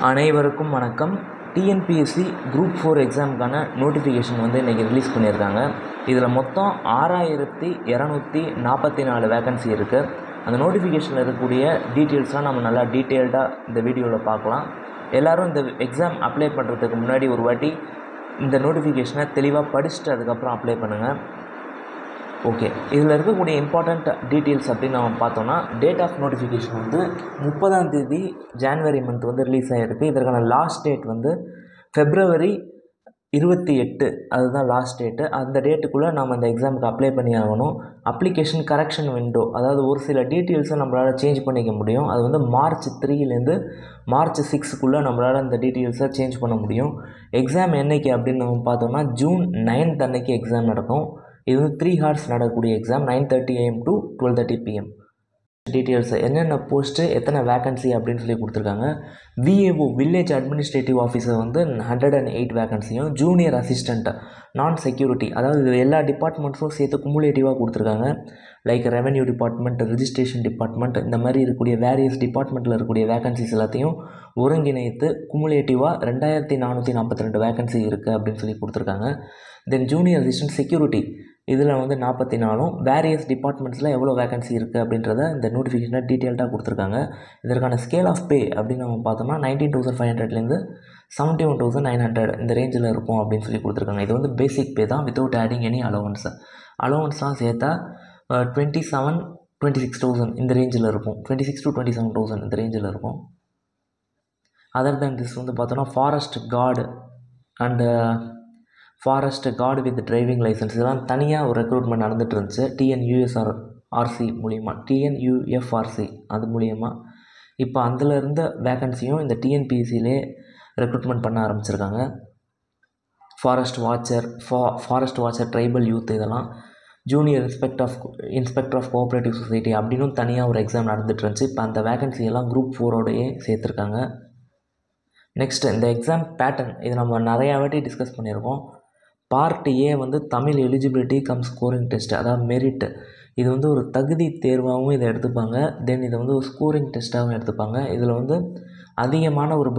அனைவருக்கும் வணக்கம். TNPSC group 4 எக்ஸாமுக்கான notification இன்றைக்கி ரிலீஸ் பண்ணியிருக்காங்க. இதில் மொத்தம் 6244 வேக்கன்சி இருக்குது. அந்த நோட்டிஃபிகேஷனில் இருக்கக்கூடிய டீட்டெயில்ஸ்லாம் நம்ம நல்லா டீட்டெயில்டாக இந்த வீடியோவில் பார்க்கலாம். எல்லோரும் இந்த எக்ஸாம் அப்ளை பண்ணுறதுக்கு முன்னாடி ஒரு வாட்டி இந்த நோட்டிஃபிகேஷனை தெளிவாக படிச்சுட்டு அதுக்கப்புறம் அப்ளை பண்ணுங்கள். ஓகே, இதில் இருக்கக்கூடிய இம்பார்ட்டண்ட் டீட்டெயில்ஸ் அப்படின்னு நம்ம பார்த்தோன்னா, date of notification 30 January month release ஆகிருக்கு. இதற்கான லாஸ்ட் டேட் February 28, அதுதான் லாஸ்ட் டேட்டு. அந்த டேட்டுக்குள்ளே நம்ம இந்த எக்ஸாமுக்கு அப்ளை பண்ணி ஆகணும். அப்ளிகேஷன் கரெக்ஷன் விண்டோ, அதாவது ஒரு சில டீட்டெயில்ஸை நம்மளால் சேஞ்ச் பண்ணிக்க முடியும். அது March 3லேருந்து March 6க்குள்ளே நம்மளால் இந்த டீட்டெயில்ஸை சேஞ்ச் பண்ண முடியும். எக்ஸாம் என்றைக்கு அப்படின்னு நம்ம பார்த்தோம்னா, June 9 அன்னைக்கு எக்ஸாம் நடக்கும். இது 3 hours நடக்கக்கூடிய exam, 9:30 AM to 12:30 PM. Details என்னென்ன போஸ்ட்டு, எத்தனை வேக்கன்சி அப்படின்னு சொல்லி கொடுத்துருக்காங்க. விஏஓ வில்லேஜ் அட்மினிஸ்ட்ரேட்டிவ் ஆஃபீஸர் 108 வேக்கன்சியும், ஜூனியர் அசிஸ்டண்ட் நான் செக்யூரிட்டி, அதாவது இது எல்லா டிபார்ட்மெண்ட்ஸும் சேர்த்து குமுலேட்டிவாக கொடுத்துருக்காங்க. Like revenue department, registration department, இந்த மாதிரி இருக்கக்கூடிய வேரியஸ் டிபார்ட்மெண்ட்டில் இருக்கக்கூடிய வேக்கன்சிஸ் எல்லாத்தையும் ஒருங்கிணைத்து குமுலேட்டிவாக 2442 வேக்கன்சி இருக்குது அப்படின்னு சொல்லி கொடுத்துருக்காங்க. தென் ஜூனியர் அசிஸ்டன்ட் செக்யூரிட்டி, இதில் 44, வேரியஸ் டிபார்ட்மெண்ட்ஸில் எவ்வளோ வேக்கன்சி இருக்குது அப்படின்றத இந்த நோட்டிஃபிகேஷனில் டீட்டெயில்டாக கொடுத்துருக்காங்க. இதற்கான ஸ்கேல் ஆஃப் பே அப்படின்னு நம்ம பார்த்தோம்னா 19,500லேருந்து 71,900 இந்த ரேஞ்சில் இருக்கும் அப்படின்னு சொல்லி கொடுத்துருக்காங்க. இது பேசிக் பே தான், வித்தவுட் ஆடிங் எனி அலோவன்ஸ்லாம் சேர்த்தா 26,000 இந்த ரேஞ்சில் இருக்கும். 26,000 to 27,000 இந்த ரேஞ்சில் இருக்கும். அதர் தேன் திஸ் பார்த்தோன்னா forest guard and forest guard with driving licence, இதெல்லாம் தனியாக ஒரு ரெக்ரூட்மெண்ட் நடந்துகிட்டு இருந்துச்சு. டிஎன்யூஎஃப்ஆர்சி மூலிமா, டிஎன்யூஎஃப்ஆர்சி அது மூலிமா இப்போ அதில் இருந்த வேக்கன்சியும் இந்த டிஎன்பிஎஸ்சிலே ரெக்ரூட்மெண்ட் பண்ண ஆரம்பிச்சிருக்காங்க. ஃபாரஸ்ட் வாட்சர், ட்ரைபல் யூத், இதெல்லாம் junior inspector of cooperative society அப்படின்னு தனியாக ஒரு எக்ஸாம் நடந்துகிட்டு இருந்துச்சு. இப்போ அந்த வேக்கன்சியெல்லாம் குரூப் 4ஓடையே சேர்த்துருக்காங்க. நெக்ஸ்ட், இந்த எக்ஸாம் பேட்டர்ன் இது நம்ம நிறையா வாட்டி டிஸ்கஸ் பண்ணியிருக்கோம். Part A Tamil eligibility come scoring test, அதாவது மெரிட். இது ஒரு தகுதி தேர்வாகவும் இதை எடுத்துப்பாங்க. தென் இதை ஒரு ஸ்கோரிங் டெஸ்ட்டாகவும் எடுத்துப்பாங்க. இதில் அதிகமான ஒரு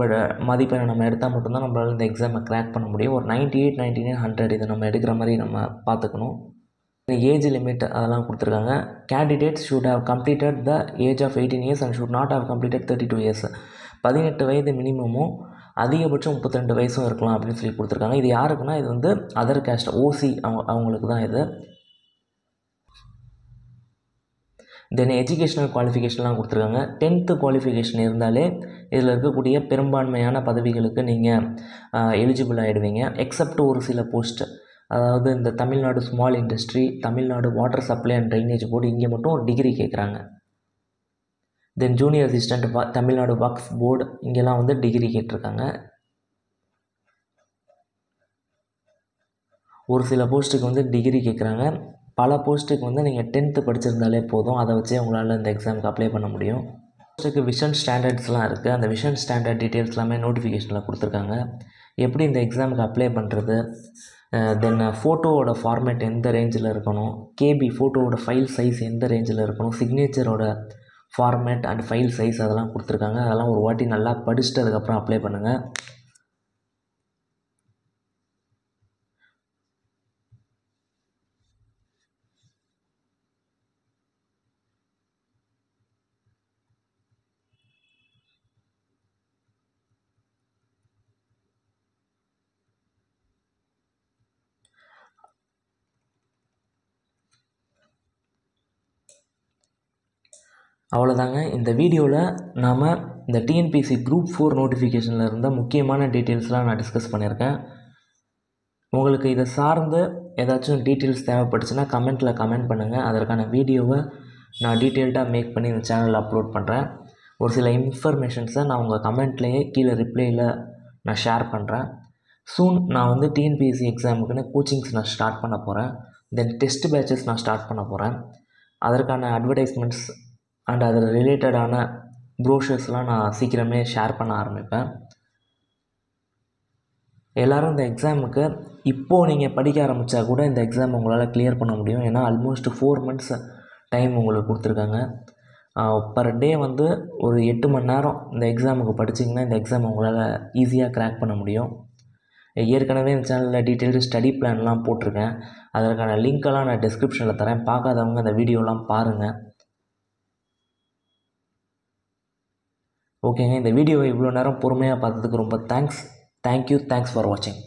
மதிப்பெண்ணை நம்ம எடுத்தால் மட்டும்தான் நம்மளால் இந்த எக்ஸாமை கிராக் பண்ண முடியும். ஒரு 98, 99, 100 இதை நம்ம எடுக்கிற மாதிரி நம்ம பார்த்துக்கணும். ஏஜ் லிமிட் அதெல்லாம் கொடுத்துருக்காங்க. Candidates should have completed the age of 18 years and should not have completed 32 years. 18 வயது மினிமமும் அதிகபட்சம் 32 வயசும் இருக்கலாம் அப்படின்னு சொல்லி கொடுத்துருக்காங்க. இது யாருக்குன்னா, இது அதர் கேஸ்ட் ஓசி அவங்களுக்கு தான் இது. தென் எஜுகேஷனல் குவாலிஃபிகேஷன்லாம் கொடுத்துருக்காங்க. 10th குவாலிஃபிகேஷன் இருந்தாலே இதில் இருக்கக்கூடிய பெரும்பான்மையான பதவிகளுக்கு நீங்கள் எலிஜிபிள் ஆகிடுவீங்க. எக்ஸப்ட் ஒரு சில போஸ்ட், அதாவது இந்த Tamil Nadu small industry, Tamil Nadu water supply and drainage board, இங்கே மட்டும் டிகிரி கேட்குறாங்க. தென் ஜூனியர் அசிஸ்டண்ட் தமிழ்நாடு வக்ஃப் போர்டு, இங்கெல்லாம் டிகிரி கேட்டிருக்காங்க. ஒரு சில போஸ்ட்டுக்கு டிகிரி கேட்குறாங்க. பல போஸ்ட்டுக்கு நீங்கள் 10th படிச்சிருந்தாலே போதும். அதை வச்சே உங்களால் இந்த எக்ஸாமுக்கு அப்ளை பண்ண முடியும். போஸ்ட்டுக்கு விஷன் ஸ்டாண்டர்ட்ஸ்லாம் இருக்குது. அந்த விஷன் ஸ்டாண்டர்ட் டீட்டெயில்ஸ் எல்லாமே நோட்டிஃபிகேஷனில் கொடுத்துருக்காங்க. எப்படி இந்த எக்ஸாமுக்கு அப்ளை பண்ணுறது, தென் ஃபோட்டோவோட ஃபார்மேட் எந்த ரேஞ்சில் இருக்கணும், கேபி ஃபோட்டோவோட ஃபைல் சைஸ் எந்த ரேஞ்சில் இருக்கணும், சிக்னேச்சரோட ஃபார்மேட் அண்ட் ஃபைல் சைஸ் அதெல்லாம் கொடுத்துருக்காங்க. அதெல்லாம் ஒரு வாட்டி நல்லா படிச்சுட்டு அதுக்கப்புறம் அப்ளை பண்ணுங்கள். அவ்வளோதாங்க. இந்த வீடியோவில் நாம் இந்த டிஎன்பிஎஸ்சி குரூப் 4 நோட்டிஃபிகேஷனில் இருந்த முக்கியமான டீட்டெயில்ஸ்லாம் நான் டிஸ்கஸ் பண்ணியிருக்கேன். உங்களுக்கு இதை சார்ந்து ஏதாச்சும் டீட்டெயில்ஸ் தேவைப்பட்டுச்சுன்னா கமெண்ட் பண்ணுங்கள். அதற்கான வீடியோவை நான் டீட்டெயில்டாக மேக் பண்ணி இந்த சேனலில் அப்லோட் பண்ணுறேன். ஒரு சில இன்ஃபர்மேஷன்ஸை நான் உங்கள் கமெண்ட்லேயே கீழே ரிப்ளையில் நான் ஷேர் பண்ணுறேன். சூன் நான் டிஎன்பிஎஸ்சி எக்ஸாமுக்குன்னு கோச்சிங்ஸ் நான் ஸ்டார்ட் பண்ண போகிறேன். தென் டெஸ்ட் பேட்சஸ் நான் ஸ்டார்ட் பண்ண போகிறேன். அதற்கான அட்வர்டைஸ்மெண்ட்ஸ் அண்ட் அதில் ரிலேட்டடான ப்ரோஷர்ஸ்லாம் நான் சீக்கிரமே ஷேர் பண்ண ஆரம்பிப்பேன். எல்லோரும் இந்த எக்ஸாமுக்கு இப்போது நீங்கள் படிக்க ஆரம்பித்தா கூட இந்த எக்ஸாம் உங்களால் கிளியர் பண்ண முடியும். ஏன்னா ஆல்மோஸ்ட் 4 months டைம் உங்களுக்கு கொடுத்துருக்காங்க. பர் டே வந்து ஒரு 8 மணி நேரம் இந்த எக்ஸாமுக்கு படிச்சிங்கன்னா இந்த எக்ஸாம் உங்களால் ஈஸியாக கிராக் பண்ண முடியும். ஏற்கனவே இந்த சேனலில் டீட்டெயில்டு ஸ்டடி பிளான்லாம் போட்டிருக்கேன். அதற்கான லிங்க்கெல்லாம் நான் டிஸ்கிரிப்ஷனில் தரேன். பார்க்காதவங்க அந்த வீடியோலாம் பாருங்கள். ஓகேங்க, இந்த வீடியோவை இவ்வளோ நேரம் பொறுமையாக பார்த்ததுக்கு ரொம்ப தேங்க்ஸ். தேங்க்யூ ஃபார் வாட்சிங்.